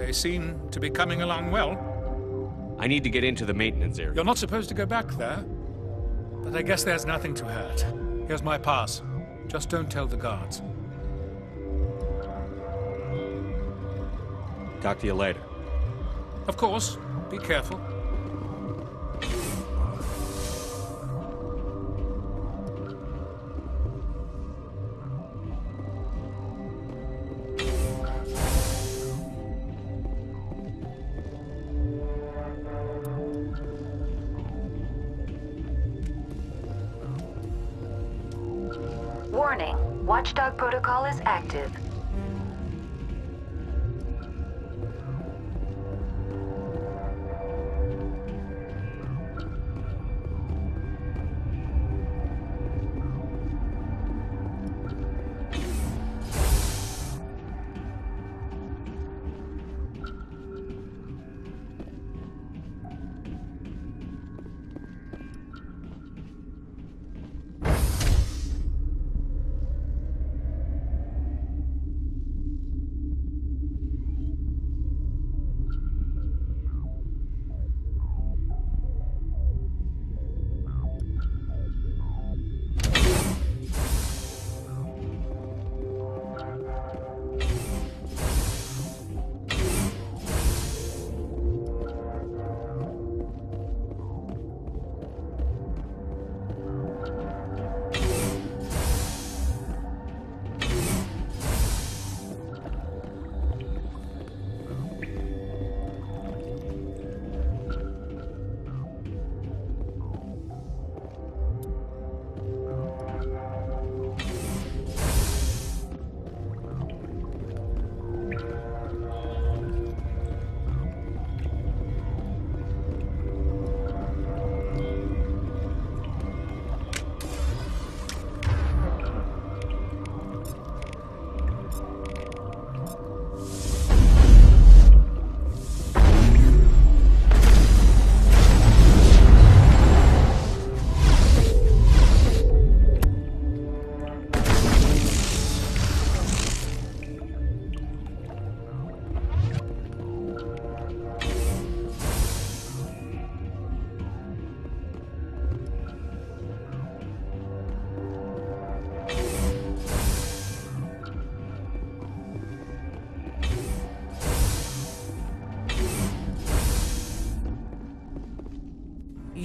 They seem to be coming along well. I need to get into the maintenance area. You're not supposed to go back there, but I guess there's nothing to hurt. Here's my pass. Just don't tell the guards. Talk to you later. Of course. Be careful. Warning, Watchdog protocol is active.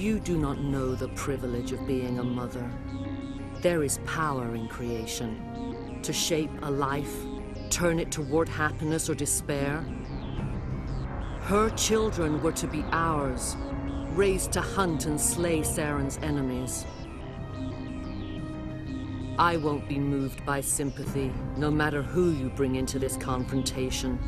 You do not know the privilege of being a mother. There is power in creation. To shape a life, turn it toward happiness or despair. Her children were to be ours, raised to hunt and slay Saren's enemies. I won't be moved by sympathy, no matter who you bring into this confrontation.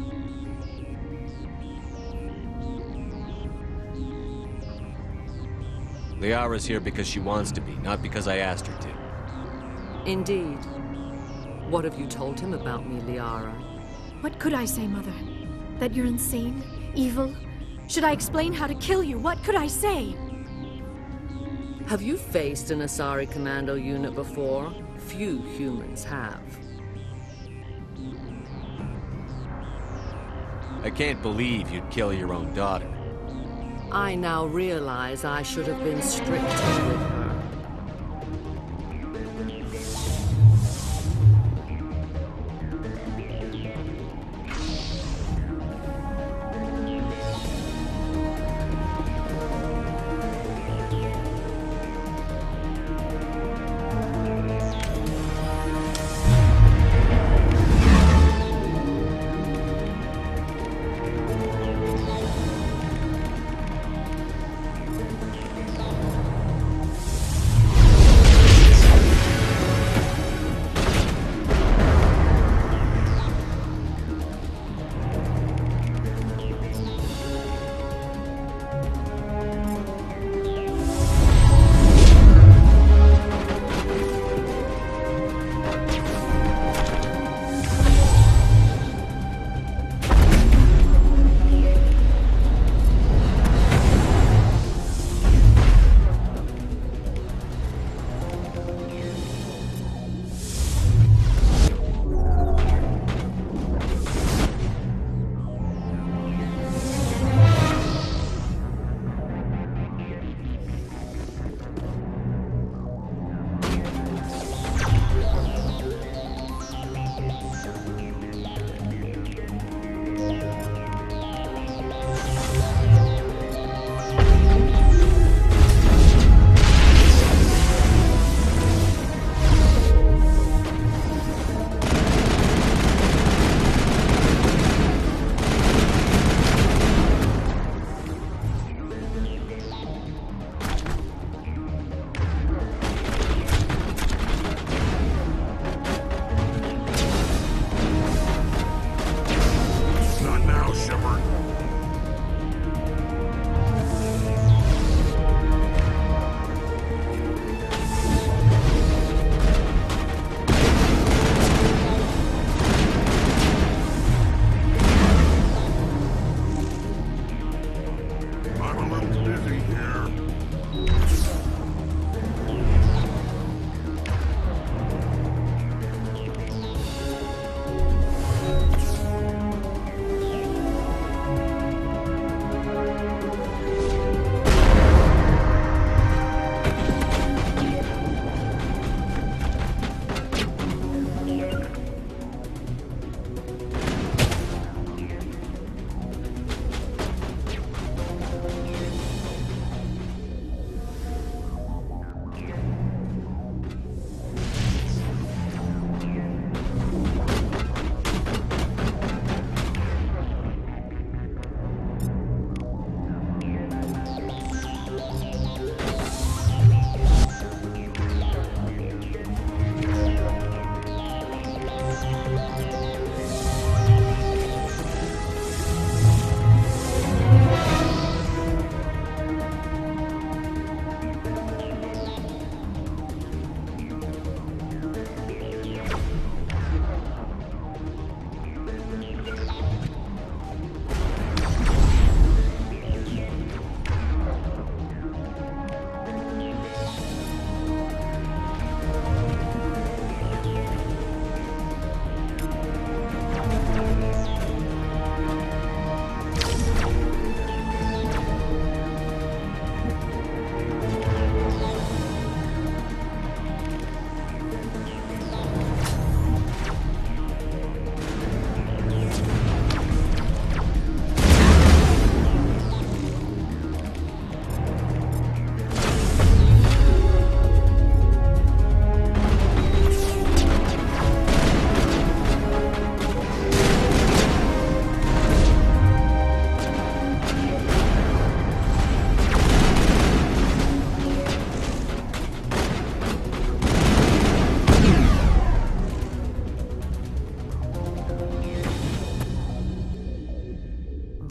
Liara's here because she wants to be, not because I asked her to. Indeed. What have you told him about me, Liara? What could I say, Mother? That you're insane? Evil? Should I explain how to kill you? What could I say? Have you faced an Asari commando unit before? Few humans have. I can't believe you'd kill your own daughter. I now realize I should have been stricter with her.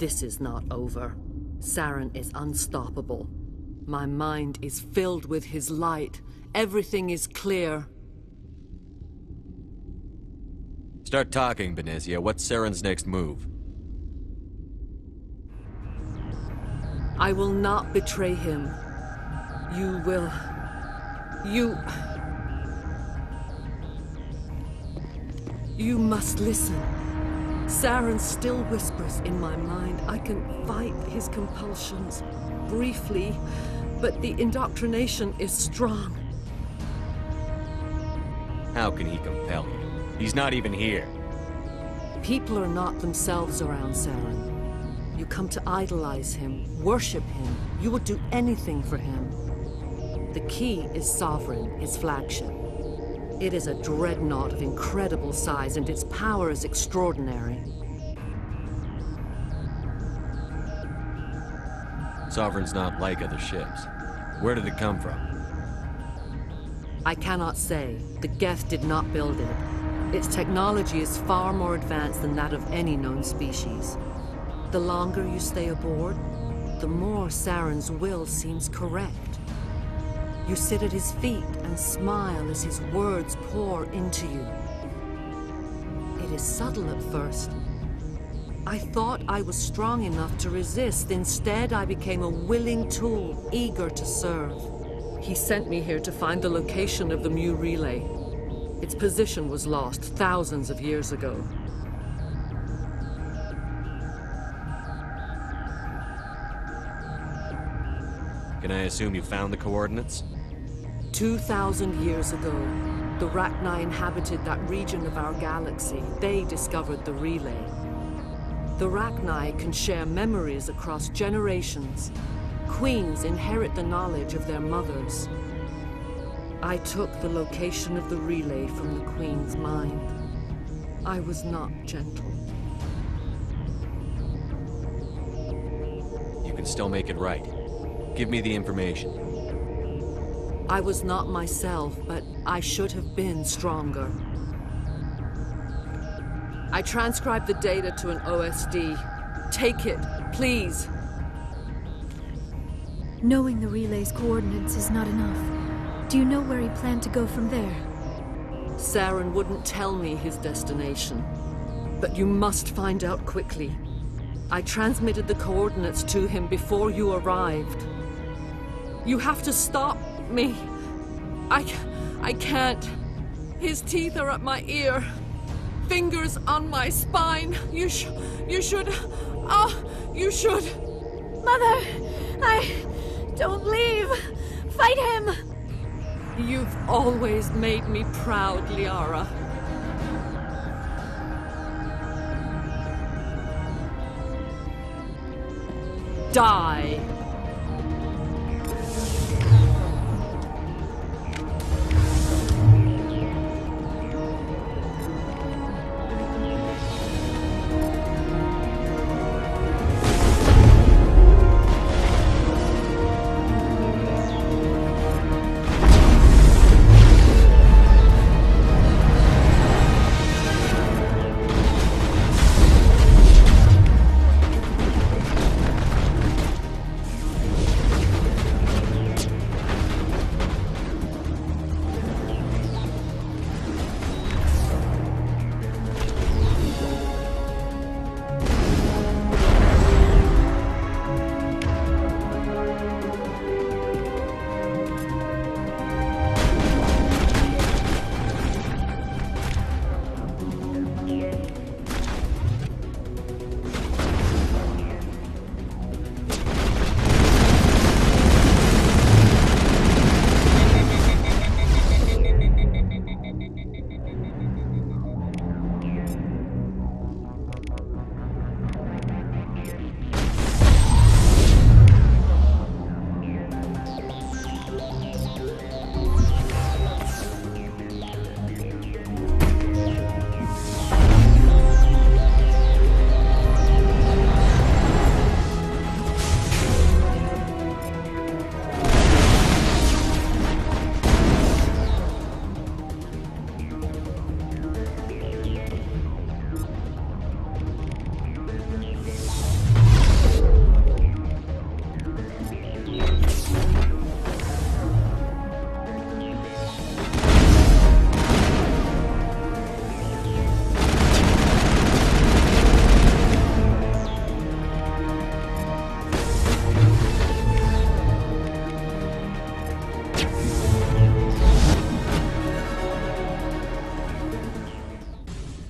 This is not over. Saren is unstoppable. My mind is filled with his light. Everything is clear. Start talking, Benezia. What's Saren's next move? I will not betray him. You will... You must listen. Saren still whispers in my mind. I can fight his compulsions briefly, but the indoctrination is strong. How can he compel you? He's not even here. People are not themselves around Saren. You come to idolize him, worship him. You would do anything for him. The key is Sovereign, his flagship. It is a dreadnought of incredible size, and its power is extraordinary. Sovereign's not like other ships. Where did it come from? I cannot say. The Geth did not build it. Its technology is far more advanced than that of any known species. The longer you stay aboard, the more Saren's will seems correct. You sit at his feet and smile as his words pour into you. It is subtle at first. I thought I was strong enough to resist. Instead, I became a willing tool, eager to serve. He sent me here to find the location of the Mu relay. Its position was lost thousands of years ago. Can I assume you found the coordinates? 2,000 years ago, the Rachni inhabited that region of our galaxy. They discovered the relay. The Rachni can share memories across generations. Queens inherit the knowledge of their mothers. I took the location of the relay from the Queen's mind. I was not gentle. You can still make it right. Give me the information. I was not myself, but I should have been stronger. I transcribed the data to an OSD. Take it, please. Knowing the relay's coordinates is not enough. Do you know where he planned to go from there? Saren wouldn't tell me his destination. But you must find out quickly. I transmitted the coordinates to him before you arrived. You have to stop me. I can't. His teeth are at my ear. Fingers on my spine. You should. You should. Mother! Don't leave! Fight him! You've always made me proud, Liara. Die!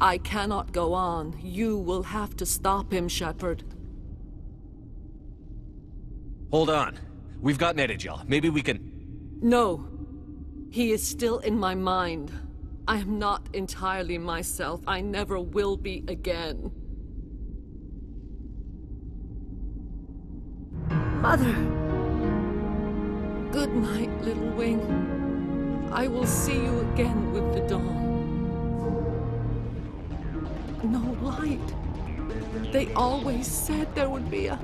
I cannot go on. You will have to stop him, Shepard. Hold on. We've got Netagel. Maybe we can... No. He is still in my mind. I am not entirely myself. I never will be again. Mother! Good night, little wing. I will see you again with the dawn. No light. They always said there would be a...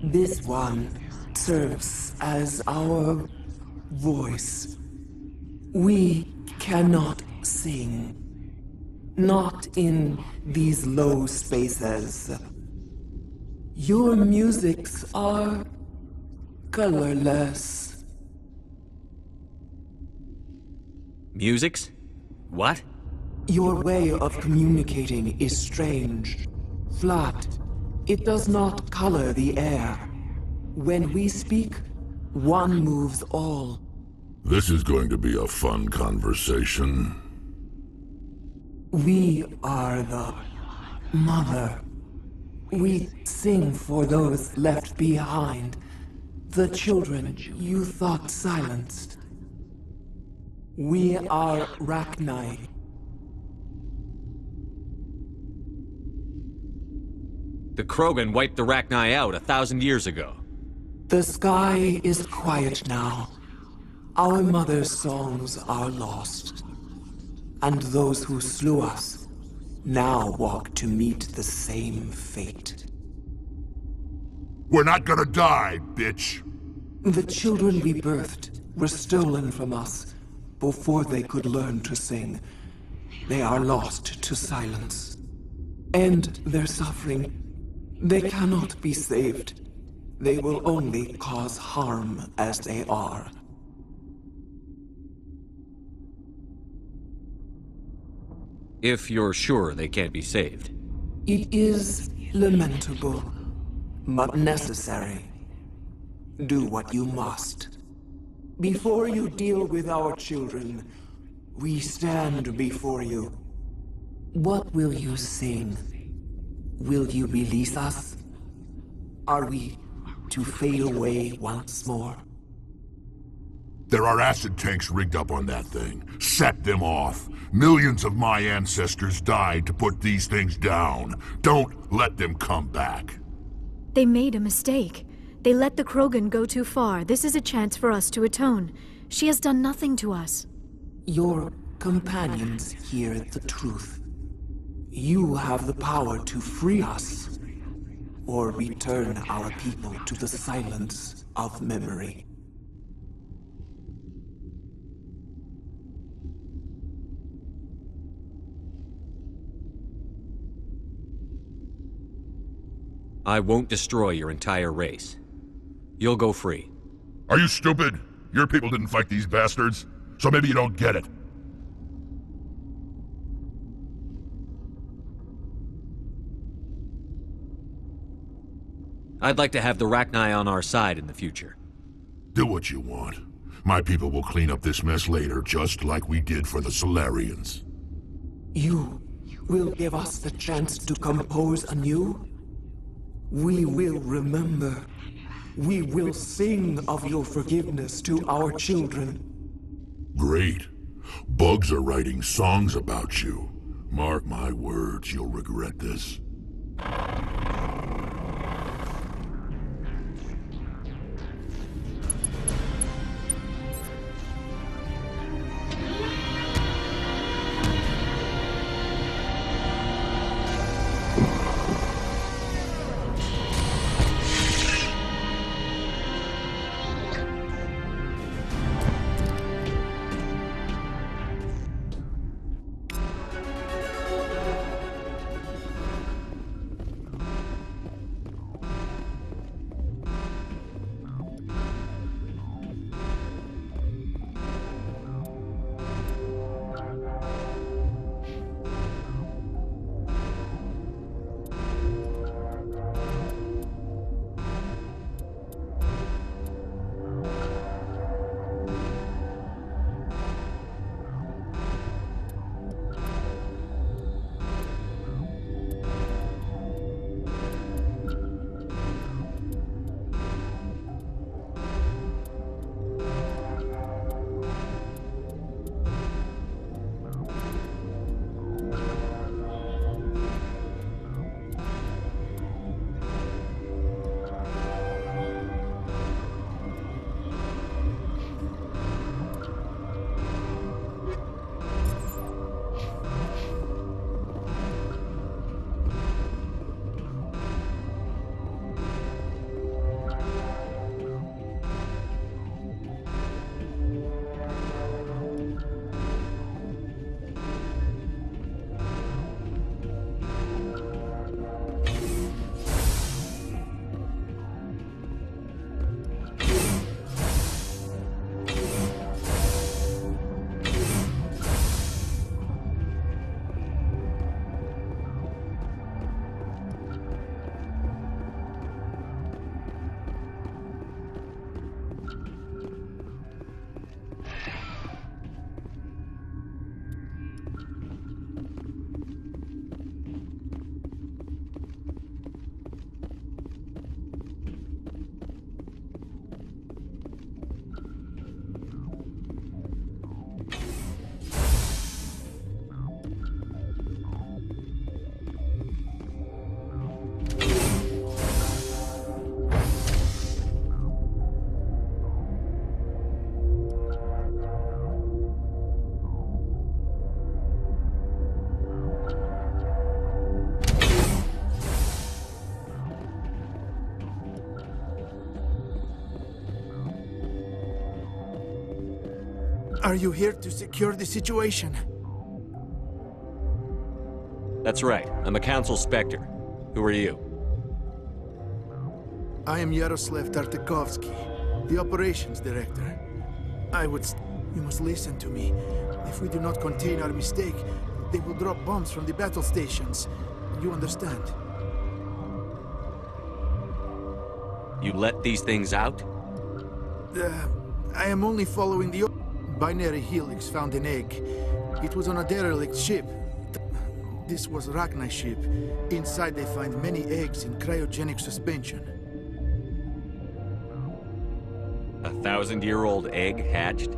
This one serves as our voice. We cannot sing. Not in these low spaces. Your musics are colorless. Musics? What? Your way of communicating is strange. Flat. It does not color the air. When we speak, one moves all. This is going to be a fun conversation. We are the mother. We sing for those left behind. The children you thought silenced. We are Rachni. The Krogan wiped the Rachni out 1,000 years ago. The sky is quiet now. Our mother's songs are lost. And those who slew us now walk to meet the same fate. We're not gonna die, bitch! The children we birthed were stolen from us before they could learn to sing. They are lost to silence. And their suffering, they cannot be saved. They will only cause harm as they are. If you're sure they can't be saved. It is lamentable, but necessary. Do what you must. Before you deal with our children, we stand before you. What will you sing? Will you release us? Are we to fade away once more? There are acid tanks rigged up on that thing. Set them off. Millions of my ancestors died to put these things down. Don't let them come back. They made a mistake. They let the Krogan go too far. This is a chance for us to atone. She has done nothing to us. Your companions hear the truth. You have the power to free us, or return our people to the silence of memory. I won't destroy your entire race. You'll go free. Are you stupid? Your people didn't fight these bastards, so maybe you don't get it. I'd like to have the Rachni on our side in the future. Do what you want. My people will clean up this mess later, just like we did for the Solarians. You will give us the chance to compose anew? We will remember. We will sing of your forgiveness to our children. Great. Bugs are writing songs about you. Mark my words, you'll regret this. Are you here to secure the situation? That's right. I'm a Council Spectre. Who are you? I am Yaroslav Tartakovsky, the operations director. You must listen to me. If we do not contain our mistake, they will drop bombs from the battle stations. You understand? You let these things out? I am only following the binary helix found an egg. It was on a derelict ship. This was Rachni's ship. Inside they find many eggs in cryogenic suspension. 1,000-year-old egg hatched?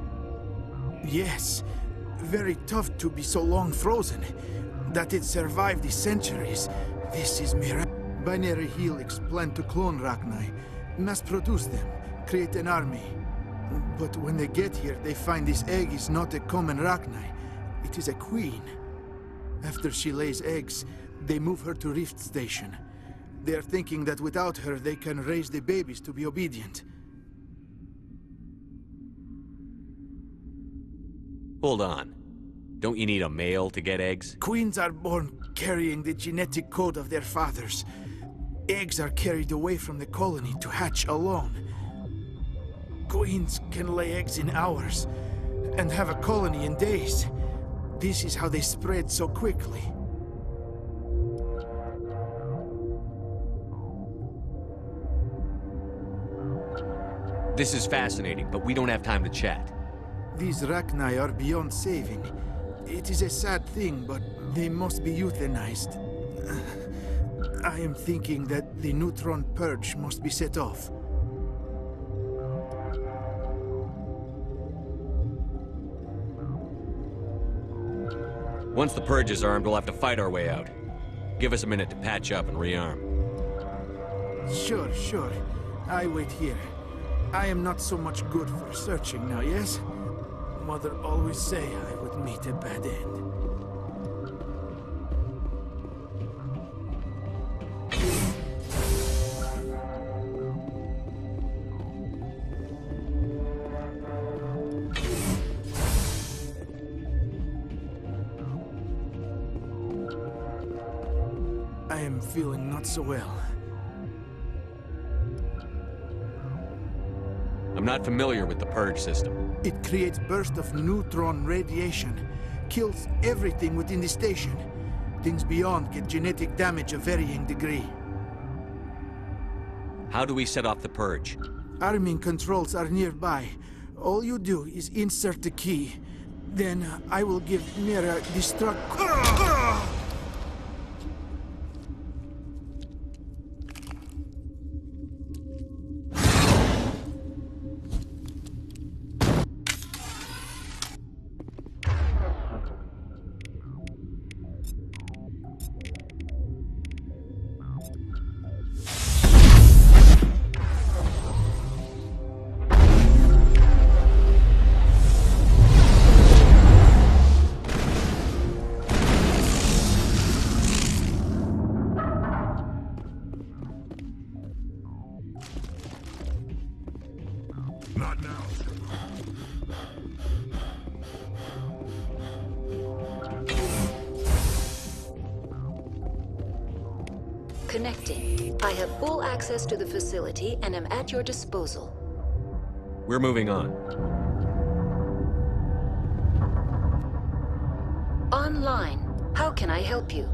Yes. Very tough to be so long frozen. That it survived the centuries. This is miracle. Binary helix plan to clone Rachni, mass produce them, create an army. But when they get here, they find this egg is not a common Rachni. It is a queen. After she lays eggs, they move her to Rift Station. They are thinking that without her, they can raise the babies to be obedient. Hold on. Don't you need a male to get eggs? Queens are born carrying the genetic code of their fathers. Eggs are carried away from the colony to hatch alone. Queens can lay eggs in hours and have a colony in days. This is how they spread so quickly. This is fascinating, but we don't have time to chat. These Rachni are beyond saving. It is a sad thing, but they must be euthanized. I am thinking that the neutron purge must be set off. Once the Purge is armed, we'll have to fight our way out. Give us a minute to patch up and rearm. Sure. I wait here. I am not so much good for searching now, yes? Mother always say I would meet a bad end. I am feeling not so well. I'm not familiar with the Purge system. It creates bursts of neutron radiation, kills everything within the station. Things beyond get genetic damage of varying degree. How do we set off the Purge? Arming controls are nearby. All you do is insert the key. Then I will give Mira destruct... Not now. Connecting. I have full access to the facility and am at your disposal. We're moving on. Online. How can I help you?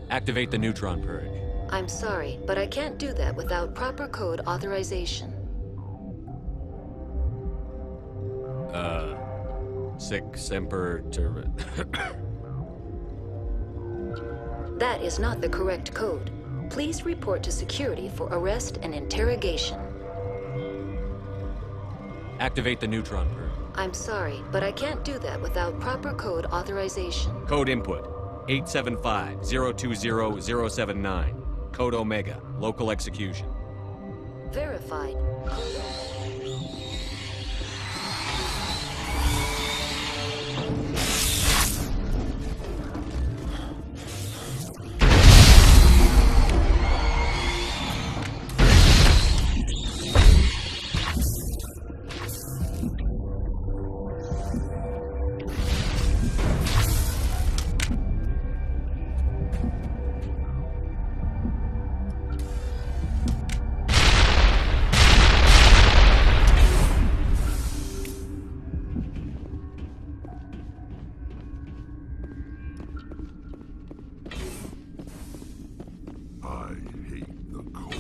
Activate the Neutron Purge. I'm sorry, but I can't do that without proper code authorization. Sic Semper Ter... That is not the correct code. Please report to security for arrest and interrogation. Activate the Neutron Purge. I'm sorry, but I can't do that without proper code authorization. Code input, 875-020-079. Code Omega, local execution. Verified. I hate the cold.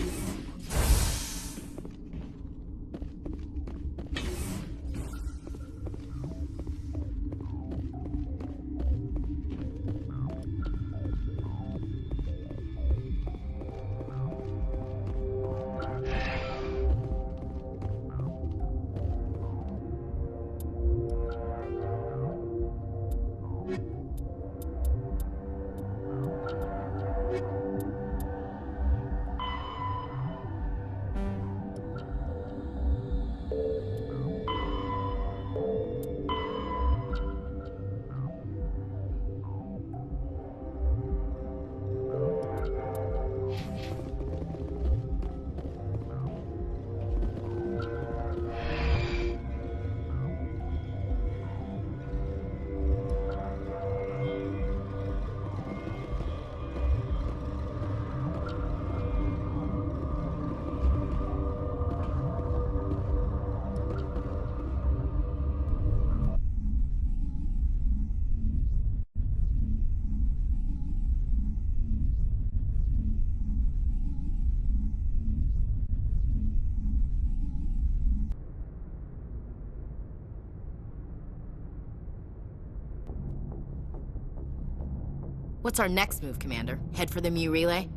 What's our next move, Commander? Head for the Mu Relay?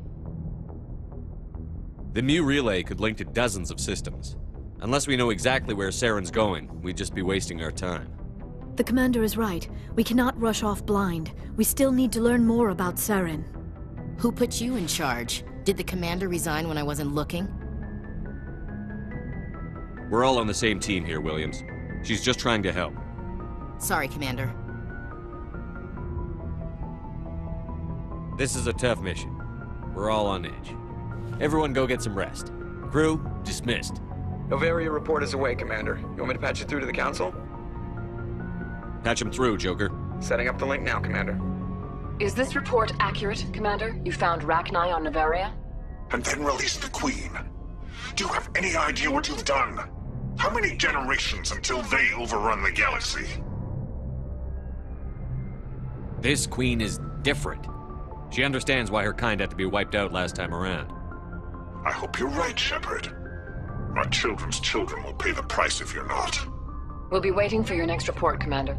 The Mu Relay could link to dozens of systems. Unless we know exactly where Saren's going, we'd just be wasting our time. The commander is right. We cannot rush off blind. We still need to learn more about Saren. Who put you in charge? Did the commander resign when I wasn't looking? We're all on the same team here, Williams. She's just trying to help. Sorry, Commander. This is a tough mission. We're all on edge. Everyone go get some rest. Crew, dismissed. Novaria report is away, Commander. You want me to patch you through to the Council? Patch him through, Joker. Setting up the link now, Commander. Is this report accurate, Commander? You found Rachni on Novaria? And then released the Queen. Do you have any idea what you've done? How many generations until they overrun the galaxy? This Queen is different. She understands why her kind had to be wiped out last time around. I hope you're right, Shepard. My children's children will pay the price if you're not. We'll be waiting for your next report, Commander.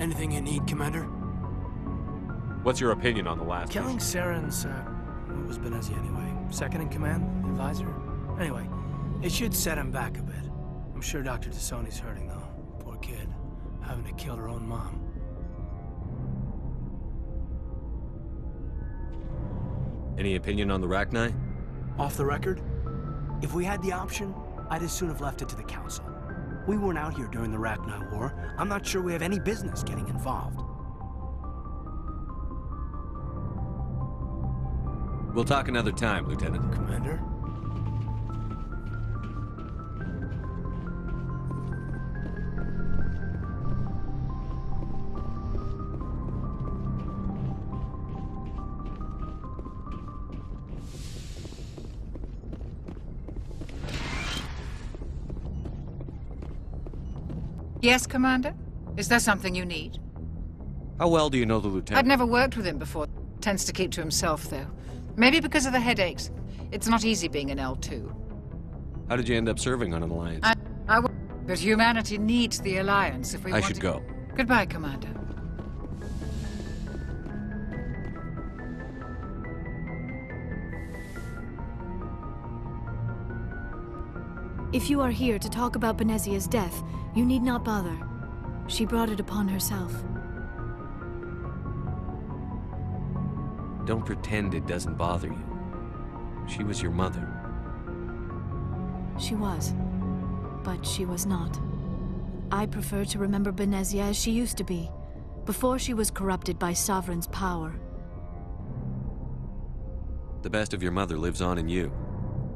Anything you need, Commander? What's your opinion on the last Killing one? Saren's, what was Benezia anyway? Second in command? Advisor? Anyway, it should set him back a bit. I'm sure Dr. Tassoni's hurting, though. Poor kid. Having to kill her own mom. Any opinion on the Rachni? Off the record? If we had the option, I'd as soon have left it to the Council. We weren't out here during the Rachni War. I'm not sure we have any business getting involved. We'll talk another time, Lieutenant. Commander? Yes, Commander? Is there something you need? How well do you know the Lieutenant? I'd never worked with him before. Tends to keep to himself, though. Maybe because of the headaches. It's not easy being an L2. How did you end up serving on an Alliance? But humanity needs the Alliance if we want I should go. Goodbye, Commander. If you are here to talk about Benezia's death, you need not bother. She brought it upon herself. Don't pretend it doesn't bother you. She was your mother. She was. But she was not. I prefer to remember Benezia as she used to be, before she was corrupted by Sovereign's power. The best of your mother lives on in you.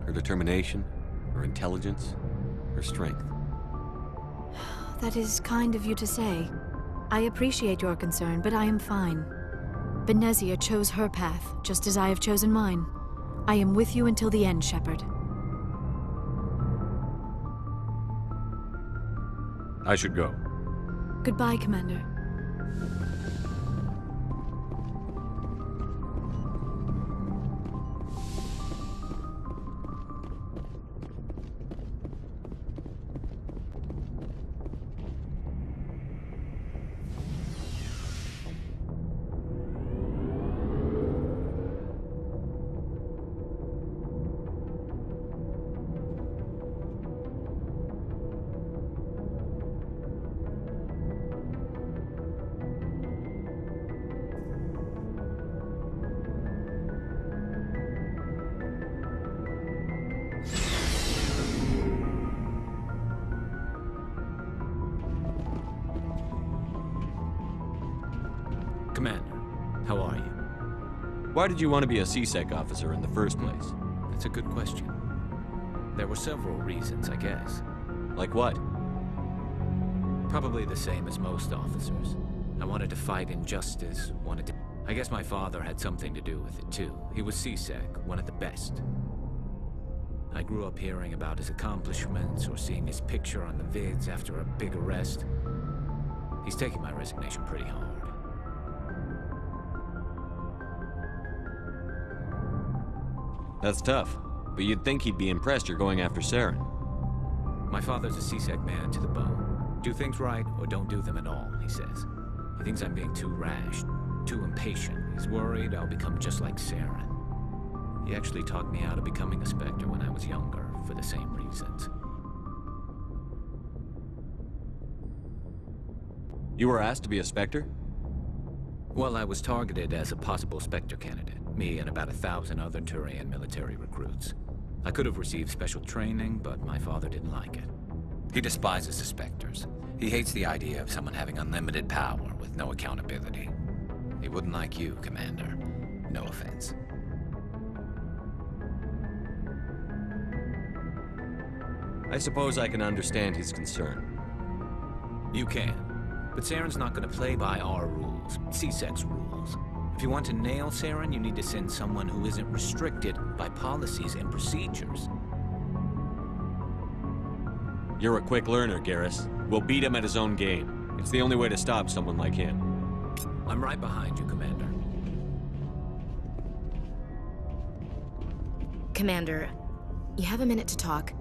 Her determination, her intelligence, her strength. That is kind of you to say. I appreciate your concern, but I am fine. Benezia chose her path, just as I have chosen mine. I am with you until the end, Shepard. I should go. Goodbye, Commander. Why did you want to be a C-Sec officer in the first place? That's a good question. There were several reasons, I guess. Like what? Probably the same as most officers. I wanted to fight injustice, I guess my father had something to do with it, too. He was C-Sec, one of the best. I grew up hearing about his accomplishments or seeing his picture on the vids after a big arrest. He's taking my resignation pretty hard. That's tough, but you'd think he'd be impressed you're going after Saren. My father's a C-Sec man to the bone. Do things right or don't do them at all, he says. He thinks I'm being too rash, too impatient. He's worried I'll become just like Saren. He actually talked me out of becoming a Spectre when I was younger, for the same reasons. You were asked to be a Spectre? Well, I was targeted as a possible Spectre candidate. Me and about 1,000 other Turian military recruits. I could have received special training, but my father didn't like it. He despises the Spectres. He hates the idea of someone having unlimited power with no accountability. He wouldn't like you, Commander. No offense. I suppose I can understand his concern. You can. But Saren's not going to play by our rules, C-Sec's rules. If you want to nail Saren, you need to send someone who isn't restricted by policies and procedures. You're a quick learner, Garrus. We'll beat him at his own game. It's the only way to stop someone like him. I'm right behind you, Commander. Commander, you have a minute to talk.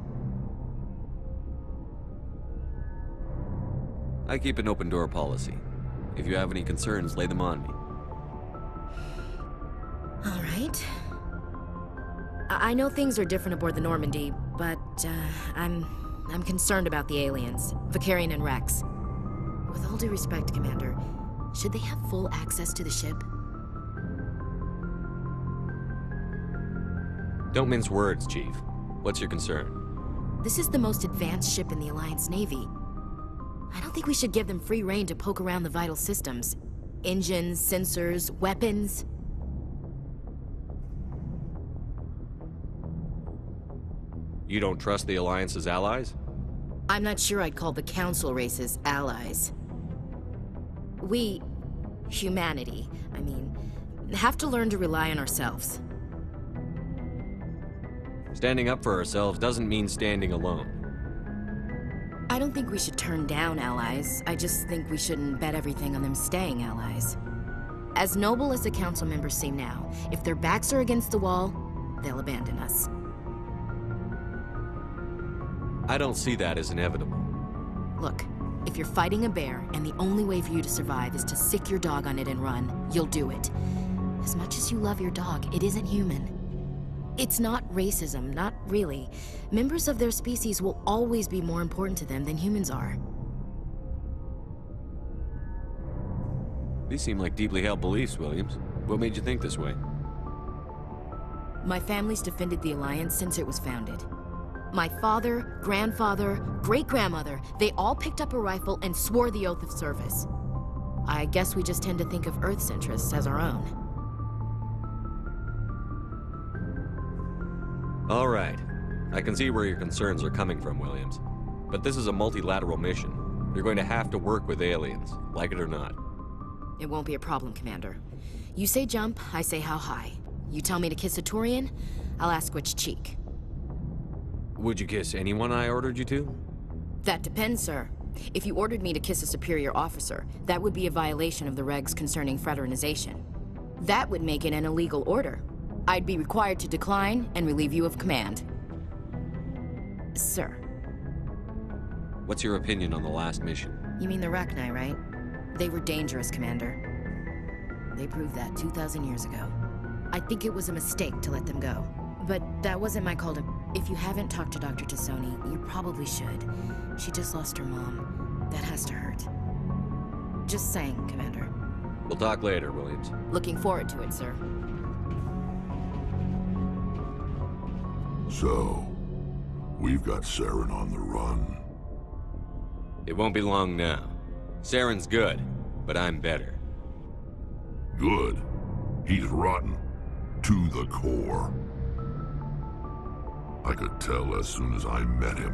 I keep an open door policy. If you have any concerns, lay them on me. All right. I know things are different aboard the Normandy, but I'm concerned about the aliens, Vicarian and Rex. With all due respect, Commander, should they have full access to the ship? Don't mince words, Chief. What's your concern? This is the most advanced ship in the Alliance Navy. I don't think we should give them free rein to poke around the vital systems. Engines, sensors, weapons. You don't trust the Alliance's allies? I'm not sure I'd call the Council races allies. We, humanity, I mean, have to learn to rely on ourselves. Standing up for ourselves doesn't mean standing alone. I don't think we should turn down allies. I just think we shouldn't bet everything on them staying allies. As noble as the Council members seem now, if their backs are against the wall, they'll abandon us. I don't see that as inevitable. Look, if you're fighting a bear and the only way for you to survive is to sick your dog on it and run, you'll do it. As much as you love your dog, it isn't human. It's not racism, not really. Members of their species will always be more important to them than humans are. These seem like deeply held beliefs, Williams. What made you think this way? My family's defended the Alliance since it was founded. My father, grandfather, great-grandmother, they all picked up a rifle and swore the oath of service. I guess we just tend to think of Earth's interests as our own. All right. I can see where your concerns are coming from, Williams. But this is a multilateral mission. You're going to have to work with aliens, like it or not. It won't be a problem, Commander. You say jump, I say how high. You tell me to kiss a Turian, I'll ask which cheek. Would you kiss anyone I ordered you to? That depends, sir. If you ordered me to kiss a superior officer, that would be a violation of the regs concerning fraternization. That would make it an illegal order. I'd be required to decline and relieve you of command. Sir. What's your opinion on the last mission? You mean the Rachni, right? They were dangerous, Commander. They proved that 2,000 years ago. I think it was a mistake to let them go. But that wasn't my call to... If you haven't talked to Dr. Tassoni, you probably should. She just lost her mom. That has to hurt. Just saying, Commander. We'll talk later, Williams. Looking forward to it, sir. So, we've got Saren on the run. It won't be long now. Saren's good, but I'm better. Good. He's rotten. To the core. I could tell as soon as I met him.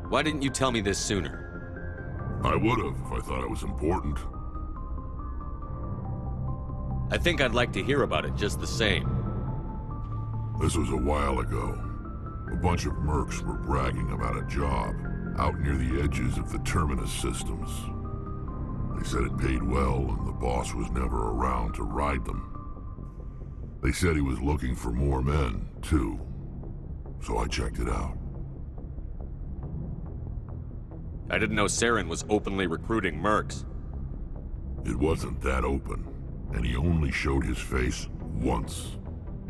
Why didn't you tell me this sooner? I would have if I thought it was important. I think I'd like to hear about it just the same. This was a while ago. A bunch of mercs were bragging about a job out near the edges of the Terminus systems. They said it paid well and the boss was never around to ride them. They said he was looking for more men, too. So I checked it out. I didn't know Saren was openly recruiting mercs. It wasn't that open, and he only showed his face once.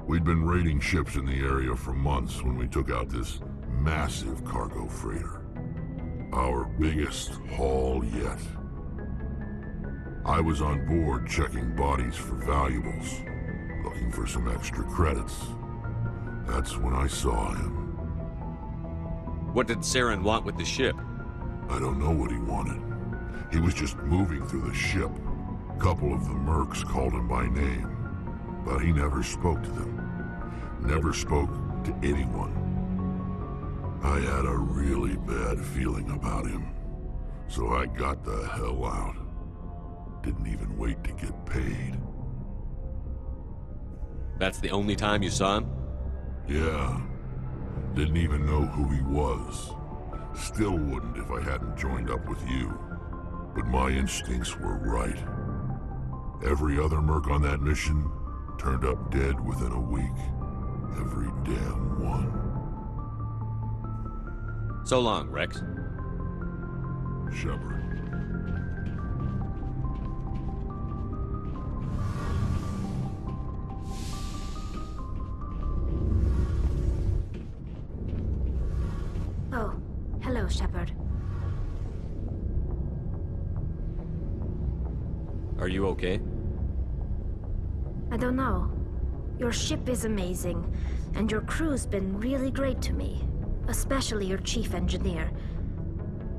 We'd been raiding ships in the area for months when we took out this massive cargo freighter. Our biggest haul yet. I was on board checking bodies for valuables, looking for some extra credits. That's when I saw him. What did Saren want with the ship? I don't know what he wanted. He was just moving through the ship. A couple of the mercs called him by name, but he never spoke to them. Never spoke to anyone. I had a really bad feeling about him, so I got the hell out. Didn't even wait to get paid. That's the only time you saw him? Yeah. Didn't even know who he was. Still wouldn't if I hadn't joined up with you. But my instincts were right. Every other merc on that mission turned up dead within a week. Every damn one. So long, Rex. Shepard. Oh, hello, Shepard. Are you okay? I don't know. Your ship is amazing, and your crew's been really great to me. Especially your chief engineer.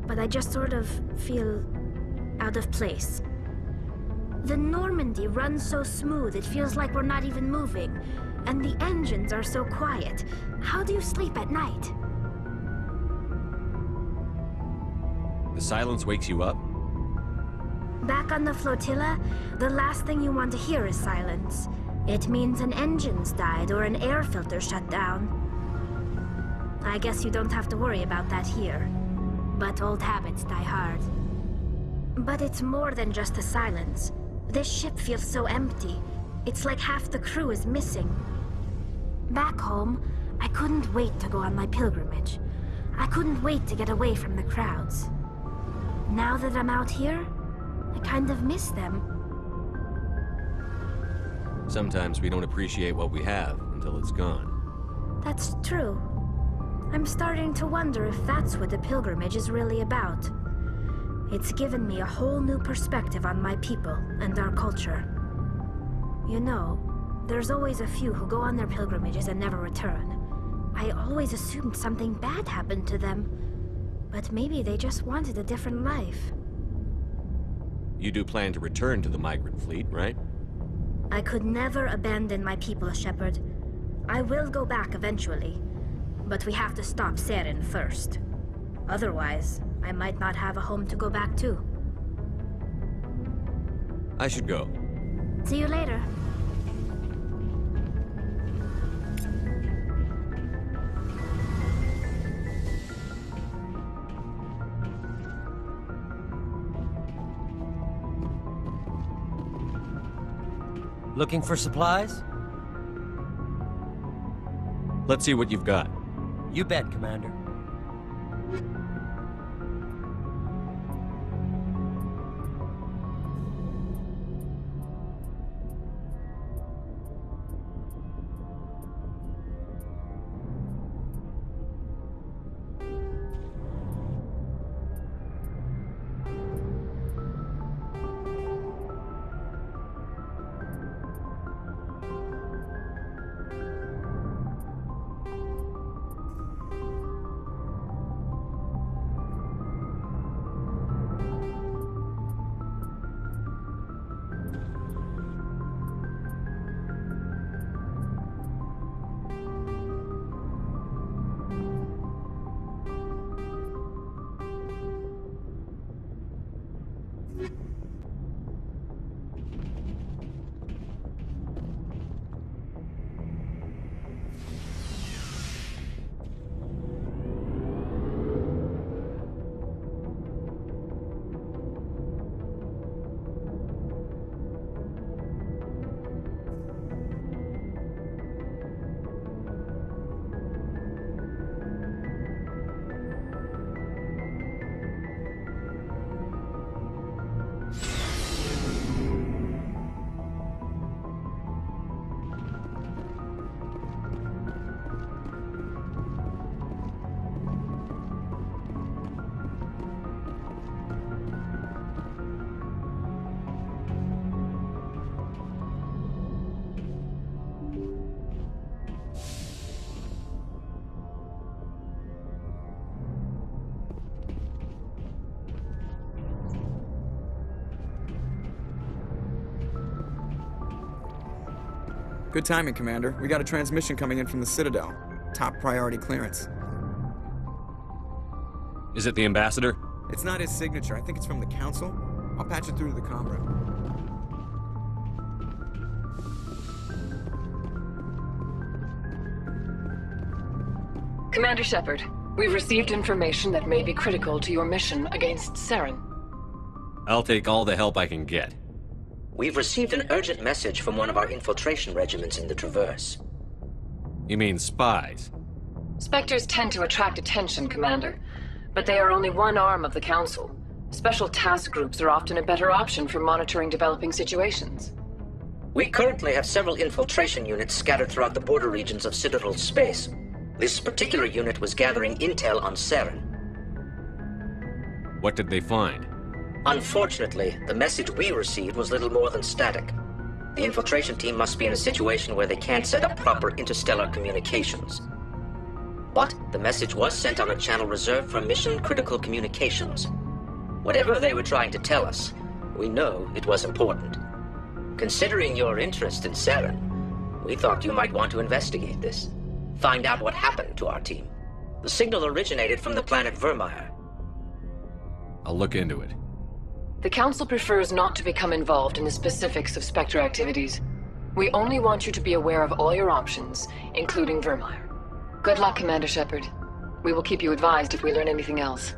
But I just sort of feel out of place. The Normandy runs so smooth it feels like we're not even moving. And the engines are so quiet. How do you sleep at night? The silence wakes you up? Back on the flotilla, the last thing you want to hear is silence. It means an engine's died or an air filter shut down. I guess you don't have to worry about that here. But old habits die hard. But it's more than just the silence. This ship feels so empty. It's like half the crew is missing. Back home, I couldn't wait to go on my pilgrimage. I couldn't wait to get away from the crowds. Now that I'm out here, I kind of miss them. Sometimes we don't appreciate what we have until it's gone. That's true. I'm starting to wonder if that's what the pilgrimage is really about. It's given me a whole new perspective on my people and our culture. You know, there's always a few who go on their pilgrimages and never return. I always assumed something bad happened to them. But maybe they just wanted a different life. You do plan to return to the migrant fleet, right? I could never abandon my people, Shepard. I will go back eventually. But we have to stop Saren first. Otherwise, I might not have a home to go back to. I should go. See you later. Looking for supplies? Let's see what you've got. You bet, Commander. Good timing, Commander. We got a transmission coming in from the Citadel. Top priority clearance. Is it the Ambassador? It's not his signature. I think it's from the Council. I'll patch it through to the comm room. Commander Shepard, we've received information that may be critical to your mission against Saren. I'll take all the help I can get. We've received an urgent message from one of our infiltration regiments in the Traverse. You mean spies? Spectres tend to attract attention, Commander, but they are only one arm of the Council. Special task groups are often a better option for monitoring developing situations. We currently have several infiltration units scattered throughout the border regions of Citadel space. This particular unit was gathering intel on Saren. What did they find? Unfortunately, the message we received was little more than static. The infiltration team must be in a situation where they can't set up proper interstellar communications. But the message was sent on a channel reserved for mission-critical communications. Whatever they were trying to tell us, we know it was important. Considering your interest in Saren, we thought you might want to investigate this. Find out what happened to our team. The signal originated from the planet Vermeer. I'll look into it. The Council prefers not to become involved in the specifics of Spectre activities. We only want you to be aware of all your options, including Vermeer. Good luck, Commander Shepard. We will keep you advised if we learn anything else.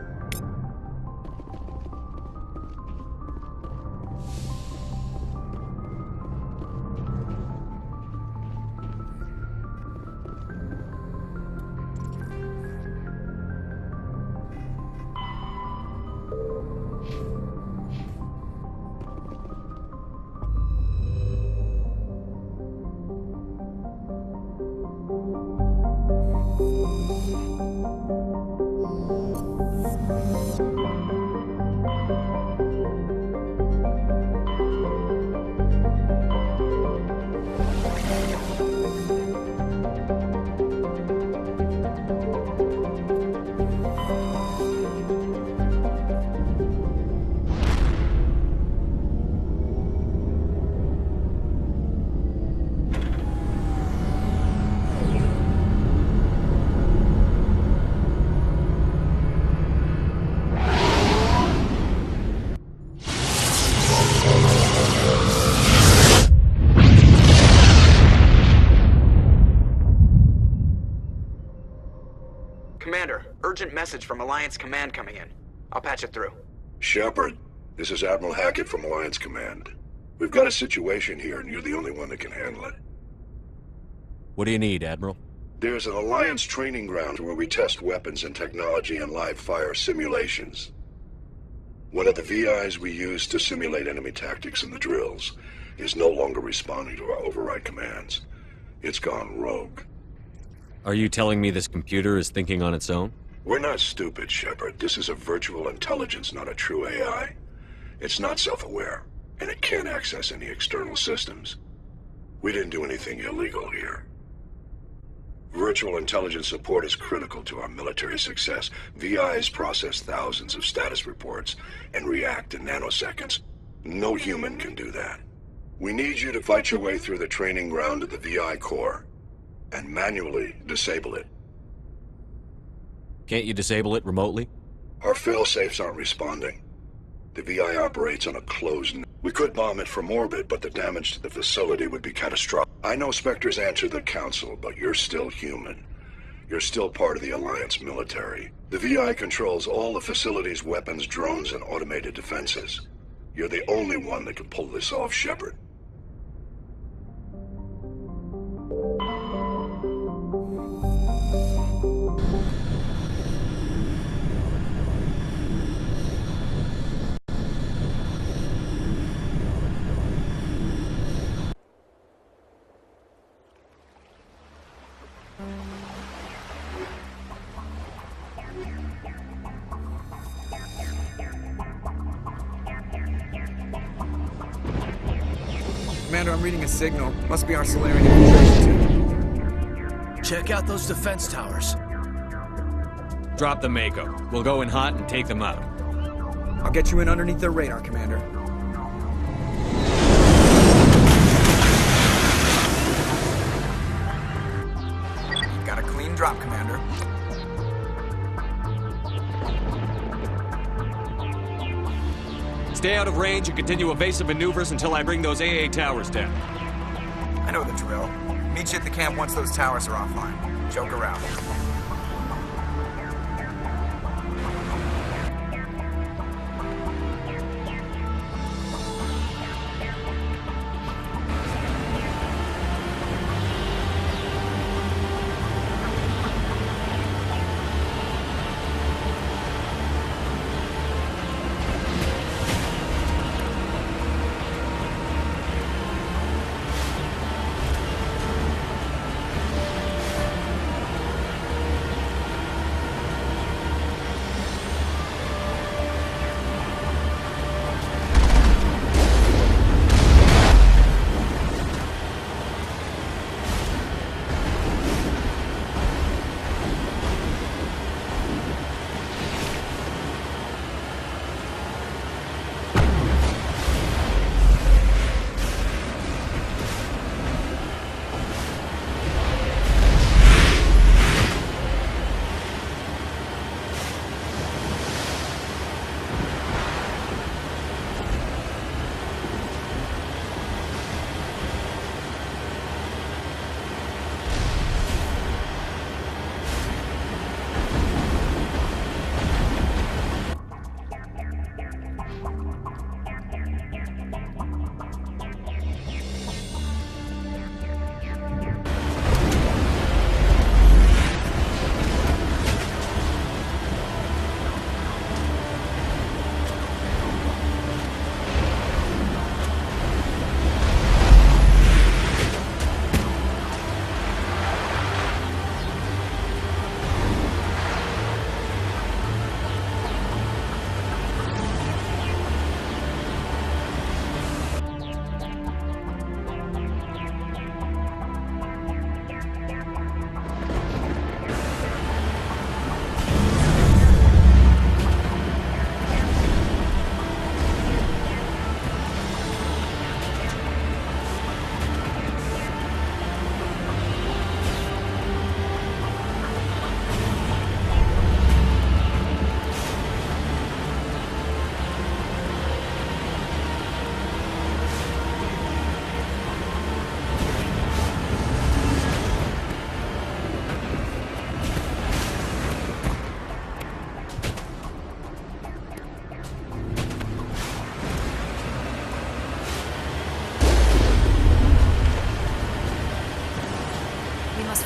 Commander, urgent message from Alliance Command coming in. I'll patch it through. Shepard, this is Admiral Hackett from Alliance Command. We've got a situation here, and you're the only one that can handle it. What do you need, Admiral? There's an Alliance training ground where we test weapons and technology in live-fire simulations. One of the VIs we use to simulate enemy tactics in the drills is no longer responding to our override commands. It's gone rogue. Are you telling me this computer is thinking on its own? We're not stupid, Shepard. This is a virtual intelligence, not a true AI. It's not self-aware, and it can't access any external systems. We didn't do anything illegal here. Virtual intelligence support is critical to our military success. VIs process thousands of status reports and react in nanoseconds. No human can do that. We need you to fight your way through the training ground of the VI core and manually disable it. Can't you disable it remotely? Our fail-safes aren't responding. The VI operates on a closed net. We could bomb it from orbit, but the damage to the facility would be catastrophic. I know Spectres answer the Council, but you're still human. You're still part of the Alliance military. The VI controls all the facility's weapons, drones, and automated defenses. You're the only one that can pull this off, Shepard. Commander, I'm reading a signal. Must be our Solarian infiltration team. Check out those defense towers. Drop the Mako. We'll go in hot and take them out. I'll get you in underneath their radar, Commander. drop, Commander. Stay out of range and continue evasive maneuvers until I bring those AA towers down. I know the drill. Meet you at the camp once those towers are offline. Joke around.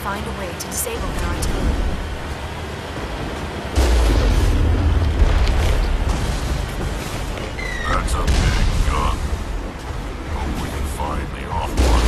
Find a way to disable their artillery. That's a big gun. Hope we can find the off one.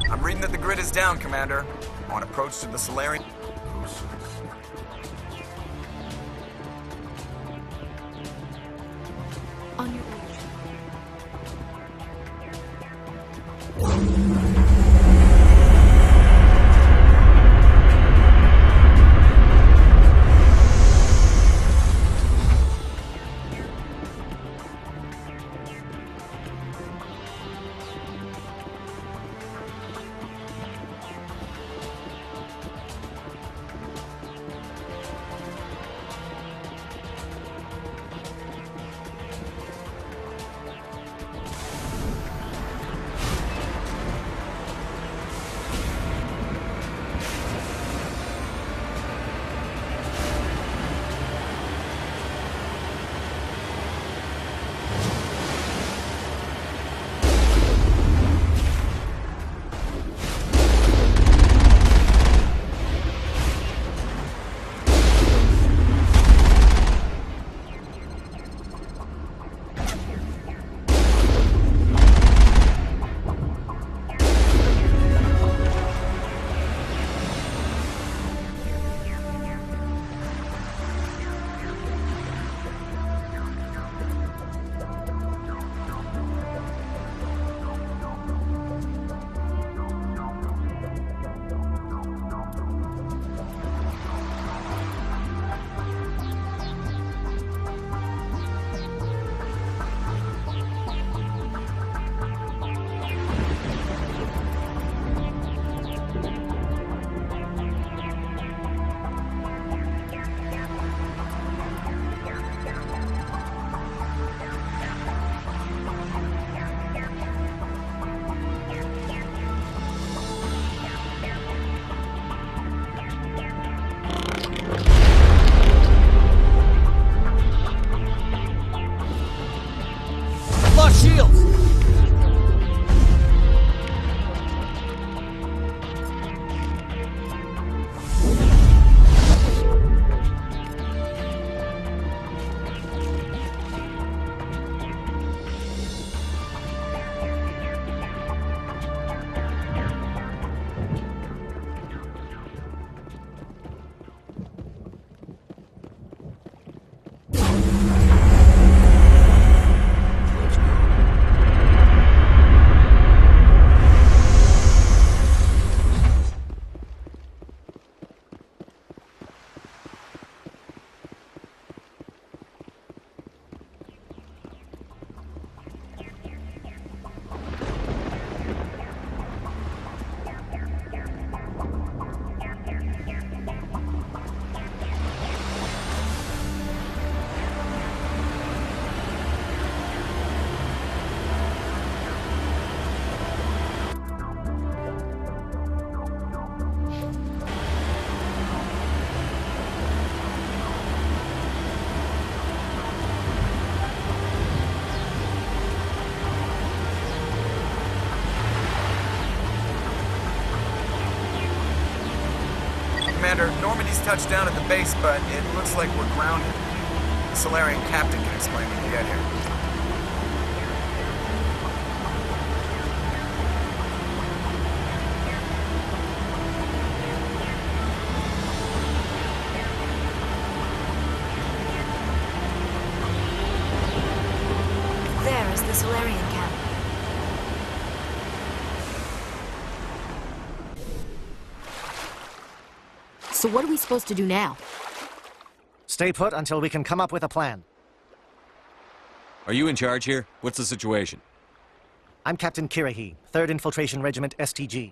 I'm reading that the grid is down, Commander. On approach to the Solarian. On your way. Commander, Normandy's touched down at the base, but it looks like we're grounded. The Solarian captain can explain when we get here. There is the Solarian camp. So what are we supposed to do now? Stay put until we can come up with a plan. Are you in charge here? What's the situation? I'm Captain Kirahi, 3rd Infiltration Regiment STG.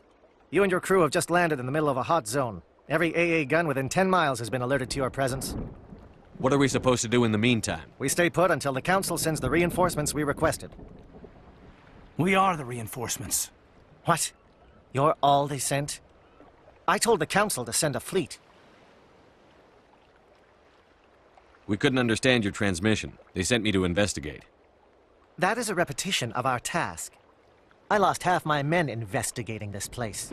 You and your crew have just landed in the middle of a hot zone. Every AA gun within 10 miles has been alerted to your presence. What are we supposed to do in the meantime? We stay put until the Council sends the reinforcements we requested. We are the reinforcements. What? You're all they sent? I told the Council to send a fleet. We couldn't understand your transmission. They sent me to investigate. That is a repetition of our task. I lost half my men investigating this place.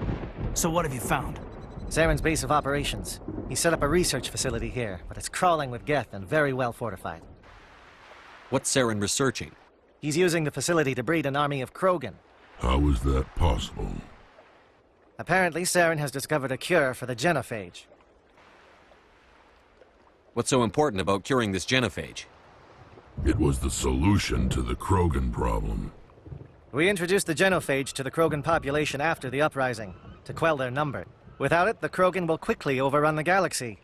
So what have you found? Saren's base of operations. He set up a research facility here, but it's crawling with Geth and very well fortified. What's Saren researching? He's using the facility to breed an army of Krogan. How is that possible? Apparently, Saren has discovered a cure for the genophage. What's so important about curing this genophage? It was the solution to the Krogan problem. We introduced the genophage to the Krogan population after the uprising, to quell their number. Without it, the Krogan will quickly overrun the galaxy.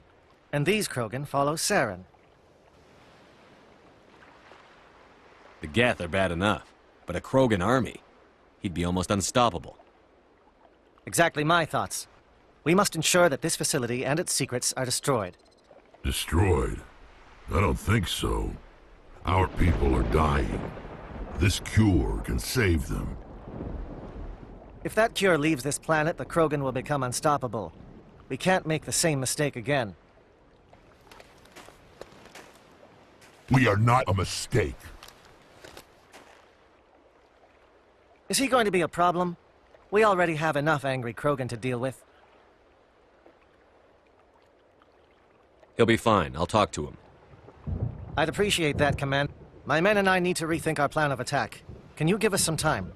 And these Krogan follow Saren. The Geth are bad enough, but a Krogan army? He'd be almost unstoppable. Exactly my thoughts. We must ensure that this facility and its secrets are destroyed. Destroyed? I don't think so. Our people are dying. This cure can save them. If that cure leaves this planet, the Krogan will become unstoppable. We can't make the same mistake again. We are not a mistake. Is he going to be a problem? We already have enough angry Krogan to deal with. He'll be fine. I'll talk to him. I'd appreciate that, Command. My men and I need to rethink our plan of attack. Can you give us some time?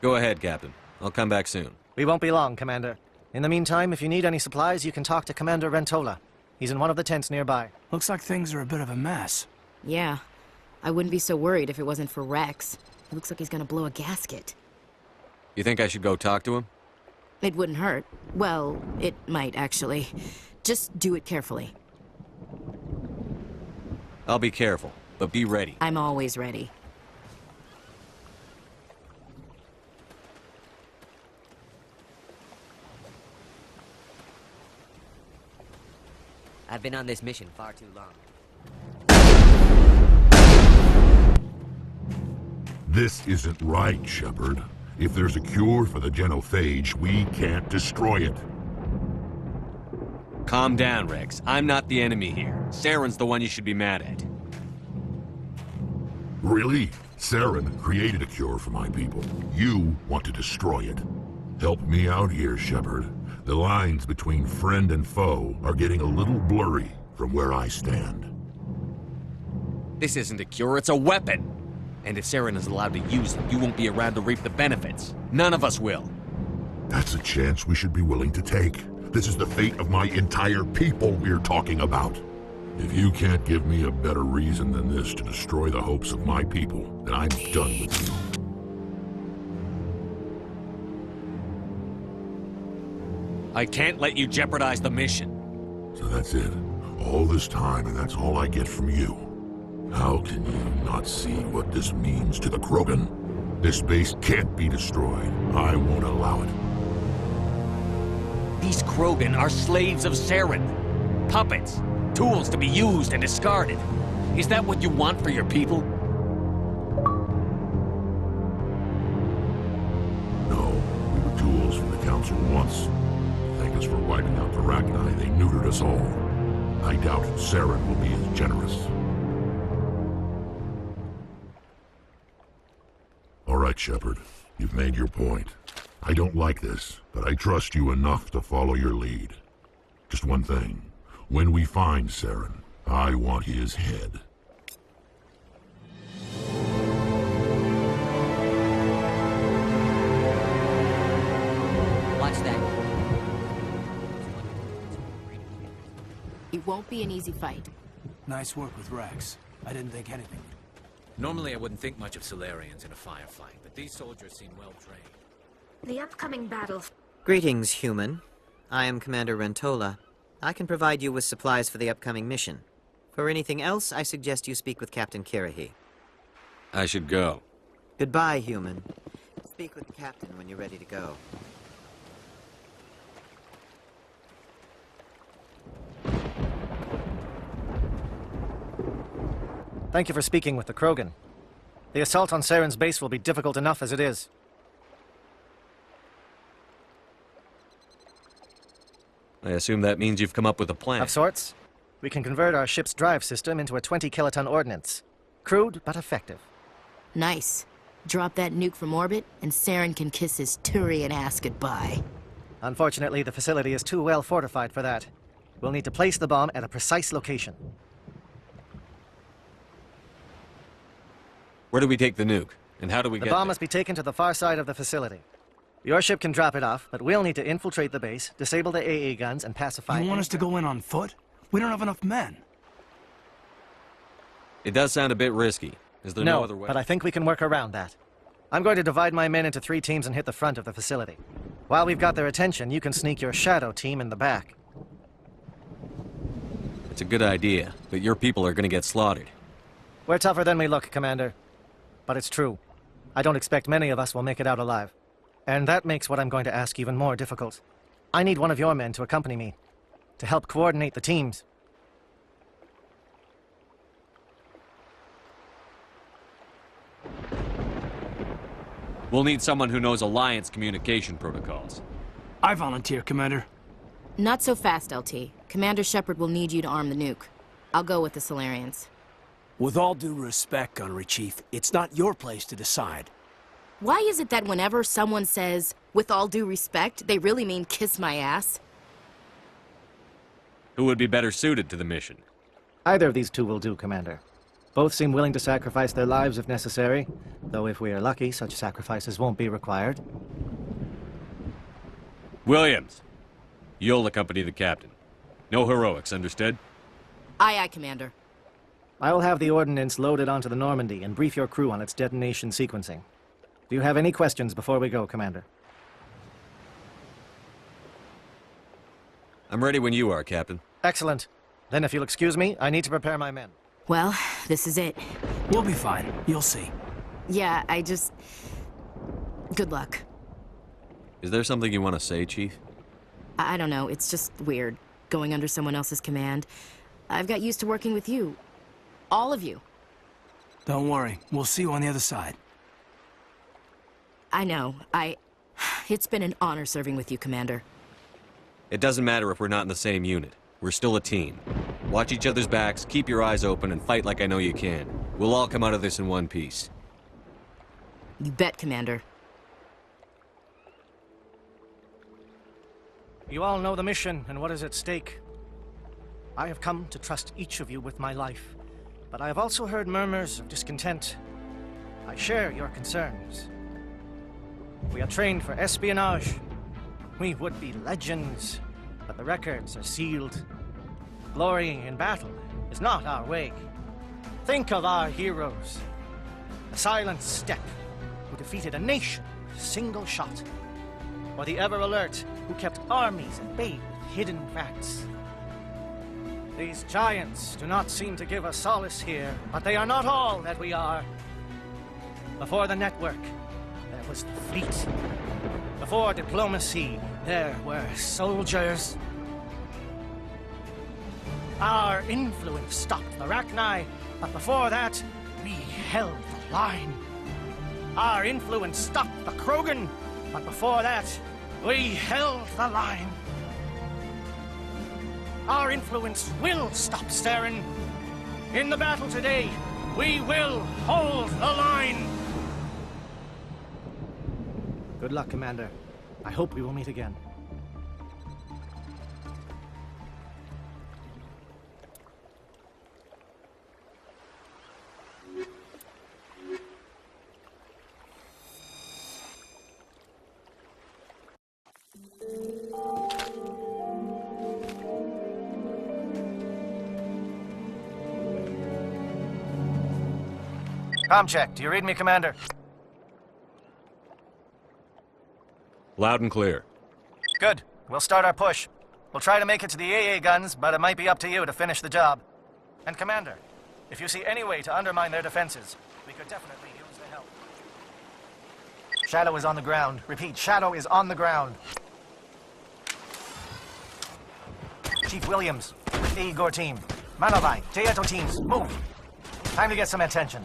Go ahead, Captain. I'll come back soon. We won't be long, Commander. In the meantime, if you need any supplies, you can talk to Commander Rentola. He's in one of the tents nearby. Looks like things are a bit of a mess. Yeah. I wouldn't be so worried if it wasn't for Rex. It looks like he's gonna blow a gasket. You think I should go talk to him? It wouldn't hurt. Well, it might, actually. Just do it carefully. I'll be careful, but be ready. I'm always ready. I've been on this mission far too long. This isn't right, Shepard. If there's a cure for the genophage, we can't destroy it. Calm down, Rex. I'm not the enemy here. Saren's the one you should be mad at. Really? Saren created a cure for my people. You want to destroy it. Help me out here, Shepard. The lines between friend and foe are getting a little blurry from where I stand. This isn't a cure, it's a weapon! And if Saren is allowed to use it, you won't be around to reap the benefits. None of us will. That's a chance we should be willing to take. This is the fate of my entire people we're talking about. If you can't give me a better reason than this to destroy the hopes of my people, then I'm done with you. I can't let you jeopardize the mission. So that's it. All this time, and that's all I get from you. How can you not see what this means to the Krogan? This base can't be destroyed. I won't allow it. These Krogan are slaves of Saren. Puppets. Tools to be used and discarded. Is that what you want for your people? No, we were tools for the Council once. Thank us for wiping out the Rachni. They neutered us all. I doubt Saren will be as generous. All right, Shepard. You've made your point. I don't like this, but I trust you enough to follow your lead. Just one thing. When we find Saren, I want his head. Watch that. It won't be an easy fight. Nice work with Rex. I didn't think anything. Normally I wouldn't think much of Solarians in a firefight, but these soldiers seem well trained. The upcoming battle. Greetings, human. I am Commander Rentola. I can provide you with supplies for the upcoming mission. For anything else, I suggest you speak with Captain Kirahi. I should go. Goodbye, human. Speak with the captain when you're ready to go. Thank you for speaking with the Krogan. The assault on Saren's base will be difficult enough as it is. I assume that means you've come up with a plan. Of sorts. We can convert our ship's drive system into a 20-kiloton ordnance. Crude, but effective. Nice. Drop that nuke from orbit, and Saren can kiss his Turian ass goodbye. Unfortunately, the facility is too well fortified for that. We'll need to place the bomb at a precise location. Where do we take the nuke? And how do we get The bomb there? must be taken to the far side of the facility. Your ship can drop it off, but we'll need to infiltrate the base, disable the AA guns, and pacify... You want us to go in on foot? We don't have enough men. It does sound a bit risky. Is there no other way? But I think we can work around that. I'm going to divide my men into 3 teams and hit the front of the facility. While we've got their attention, you can sneak your shadow team in the back. It's a good idea, but your people are going to get slaughtered. We're tougher than we look, Commander. But it's true. I don't expect many of us will make it out alive. And that makes what I'm going to ask even more difficult. I need one of your men to accompany me, to help coordinate the teams. We'll need someone who knows Alliance communication protocols. I volunteer, Commander. Not so fast, LT. Commander Shepard will need you to arm the nuke. I'll go with the Solarians. With all due respect, Gunnery Chief, it's not your place to decide. Why is it that whenever someone says, with all due respect, they really mean kiss my ass? Who would be better suited to the mission? Either of these 2 will do, Commander. Both seem willing to sacrifice their lives if necessary, though if we are lucky, such sacrifices won't be required. Williams, you'll accompany the captain. No heroics, understood? Aye, aye, Commander. I will have the ordnance loaded onto the Normandy and brief your crew on its detonation sequencing. Do you have any questions before we go, Commander? I'm ready when you are, Captain. Excellent. Then if you'll excuse me, I need to prepare my men. Well, this is it. We'll be fine. You'll see. Yeah, good luck. Is there something you want to say, Chief? I don't know, it's just weird, going under someone else's command. I've got used to working with you. All of you. Don't worry. We'll see you on the other side. I know. It's been an honor serving with you, Commander. It doesn't matter if we're not in the same unit. We're still a team. Watch each other's backs, keep your eyes open, and fight like I know you can. We'll all come out of this in one piece. You bet, Commander. You all know the mission and what is at stake. I have come to trust each of you with my life, but I have also heard murmurs of discontent. I share your concerns. We are trained for espionage. We would be legends, but the records are sealed. Glorying in battle is not our way. Think of our heroes. The silent step who defeated a nation with a single shot. Or the ever-alert who kept armies at bay with hidden facts. These giants do not seem to give us solace here, but they are not all that we are. Before the network, there was the fleet. Before diplomacy, there were soldiers. Our influence stopped the Rachni, but before that, we held the line. Our influence stopped the Krogan, but before that, we held the line. Our influence will stop Saren. In the battle today, we will hold the line. Good luck, Commander. I hope we will meet again. Comm check. Do you read me, Commander? Loud and clear. Good. We'll start our push. We'll try to make it to the AA guns, but it might be up to you to finish the job. And Commander, if you see any way to undermine their defenses, we could definitely use the help. Shadow is on the ground. Repeat, Shadow is on the ground. Chief Williams, with the Igor team. Manovai, Teato teams, move. Time to get some attention.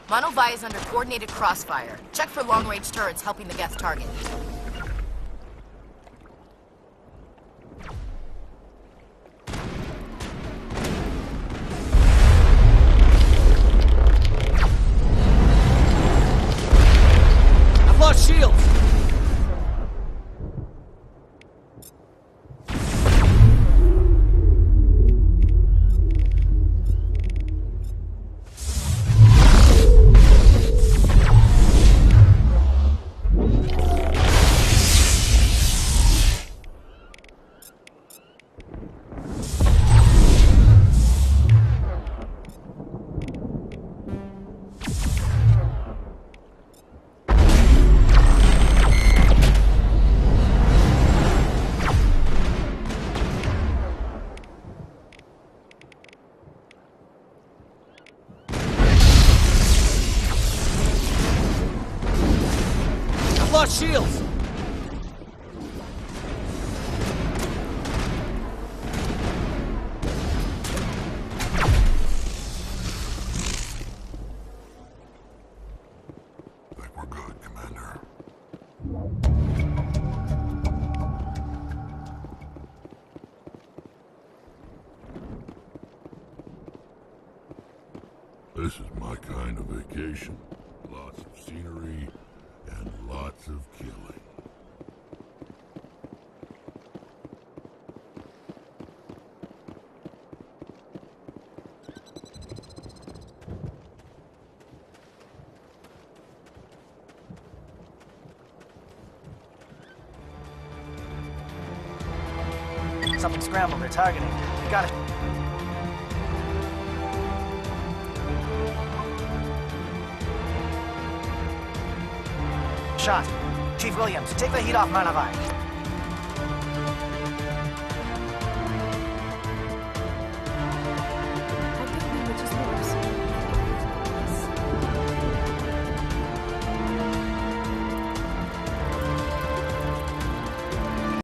Manovai is under coordinated crossfire. Check for long-range turrets helping the Geth target. I've lost shields! Lost shields! Think we're good, Commander. This is my kind of vacation. Lots of scenery and lots of killing. Something scrambled. They're targeting. We got it. Shot. Chief Williams, take the heat off Manovai.